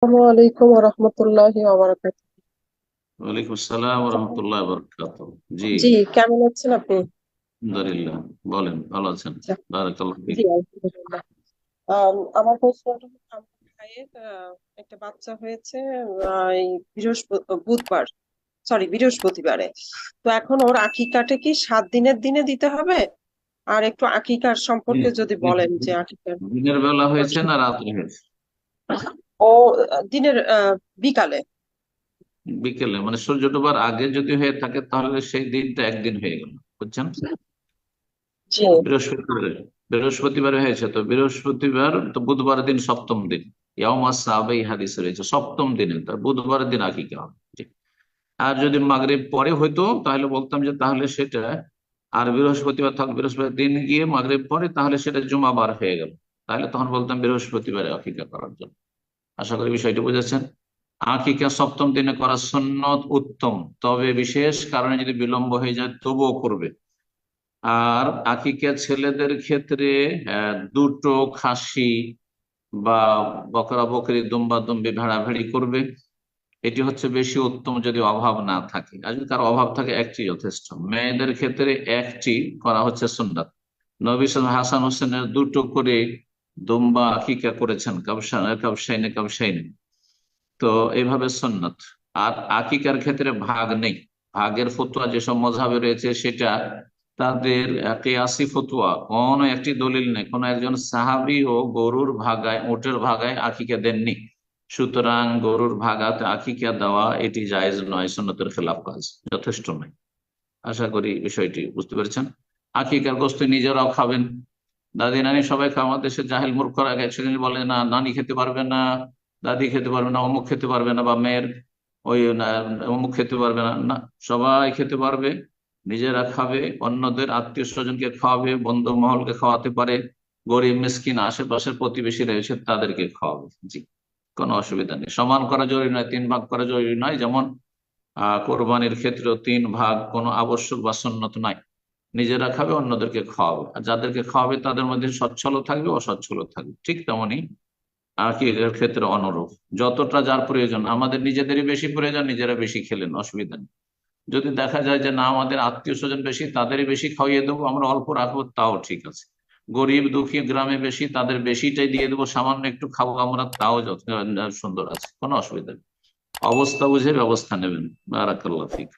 আসসালামু আলাইকুম ওয়া রাহমাতুল্লাহি ওয়া বারাকাতুহু। ওয়ালাইকুম আসসালাম রহমতুল্লাহ বরকাত। জি, জি, কেমন আছেন আপনি? আলহামদুলিল্লাহ। বলেন, ভালো আছেন? আচ্ছা, বারাকাল্লাহ ফিক। জি আলহামদুলিল্লাহ। আমার প্রশ্নটা হলো, আমার ভাইয়ের একটা বাচ্চা হয়েছে এই বৃহস্পতিবারে। তো এখন ওর আকিকাটা কি 7 দিনের দিনে দিতে হবে? আর একটু আকিকার সম্পর্কে যদি বলেন যে আকিকার। দিনের বেলা হয়েছে না রাত্রে হয়েছে? ও দিনের বিকালে। বিকেলে, মানে সূর্য ডোবার আগে যদি হয়ে থাকে তাহলে সেই দিনটা একদিন হয়ে গেল, বুঝছেন? জি। বৃহস্পতিবার, বৃহস্পতিবার হয়েছে তো বৃহস্পতিবার তো বুধবার দিন সপ্তম দিন। ইয়াউমা সাবাই হাদিসে রয়েছে সপ্তম দিনে, তার বুধবার দিন আকিকা হবে। জি। আর যদি মাগরিব পরে হইতো তাহলে বলতাম যে তাহলে সেটা, আর বৃহস্পতিবার থাক বৃহস্পতিবার দিন গিয়ে মাগরিব পরে তাহলে সেটা জুমাবার হয়ে গেল, তাহলে তখন বলতাম বৃহস্পতিবারে আকিকা করার জন্য। আশা করি বিষয়টি বুঝেছেন। আকিকা সপ্তম দিনে করা সুন্নত উত্তম, তবে বিশেষ কারণে যদি বিলম্ব হয়ে যায় তবুও করবে। আর আকিকা ছেলেদের ক্ষেত্রে দুটো খাসি বা বকরা বকরি দুম্বা দুম্বি ভেড়া ভেড়ি করবে। এটি হচ্ছে বেশি উত্তম যদি অভাব না থাকে, আর যদি তার অভাব থাকে একটি যথেষ্ট। মেয়েদের ক্ষেত্রে একটি করা হচ্ছে সুন্নাত। নবী সাল্লাল্লাহু আলাইহি হাসান হোসেনের দুটো করে দুম্বা আকিকা করেছেন, কাবসানে কাবসাইনে কাবসাইনে। তো এইভাবে সুন্নাত। আর আকিকার ক্ষেত্রে ভাগ নেই। ভাগের ফতোয়া যেসব মযহাবে রয়েছে সেটা তাদের কিয়াসি ফতোয়া, কোনো একটি দলিল নেই, কোন একজন সাহাবী ও গরুর ভাগায় উটের ভাগায় আকিকা দেননি। সুতরাং গরুর ভাগাতে আকিকা দেওয়া এটি জায়েজ নয়, সুন্নতের খেলাফ কাজ, যথেষ্ট নয়। আশা করি বিষয়টি বুঝতে পেরেছেন। আকিকার গোশত নিজেরাও খাবেন, দাদি নানি সবাই খায়। আমাদের দেশে জাহেল মূর্খরা গেছে বলে না, নানি খেতে পারবে না, দাদি খেতে পারবে না, অমুক খেতে পারবে না, বা মেয়ের ওই অমুক খেতে পারবে না। না, সবাই খেতে পারবে, নিজেরা খাবে, অন্যদের আত্মীয় স্বজনকে খাওয়াবে, বন্ধু মহলকে খাওয়াতে পারে, গরিব মিসকিন আশেপাশের প্রতিবেশী রয়েছে তাদেরকে খাওয়াবে। জি, কোনো অসুবিধা নেই। সমান করা জরুরি নয়, 3 ভাগ করা জরুরি নয়। যেমন কোরবানির ক্ষেত্রেও 3 ভাগ কোনো আবশ্যক বা সুন্নত নাই। নিজেরা খাবে, অন্যদেরকে খাওয়াবে, আর যাদেরকে খাওয়াবে তাদের মধ্যে সচ্ছলও থাকবে অসচ্ছলও থাকবে। ঠিক তেমনি আকিকার ক্ষেত্রে অনুরূপ। যতটা যার প্রয়োজন, আমাদের নিজেদেরই বেশি প্রয়োজন, নিজেরা বেশি খেলেন, অসুবিধা নেই। যদি দেখা যায় যে না, আমাদের আত্মীয় স্বজন বেশি, তাদেরই বেশি খাইয়ে দেবো, আমরা অল্প রাখবো, তাও ঠিক আছে। গরিব দুঃখী গ্রামে বেশি, তাদের বেশিটাই দিয়ে দেবো, সামান্য একটু খাবো আমরা, তাও সুন্দর আছে, কোনো অসুবিধা নেই। অবস্থা বুঝে ব্যবস্থা নেবেন। বারাকাল্লাহ ফিক।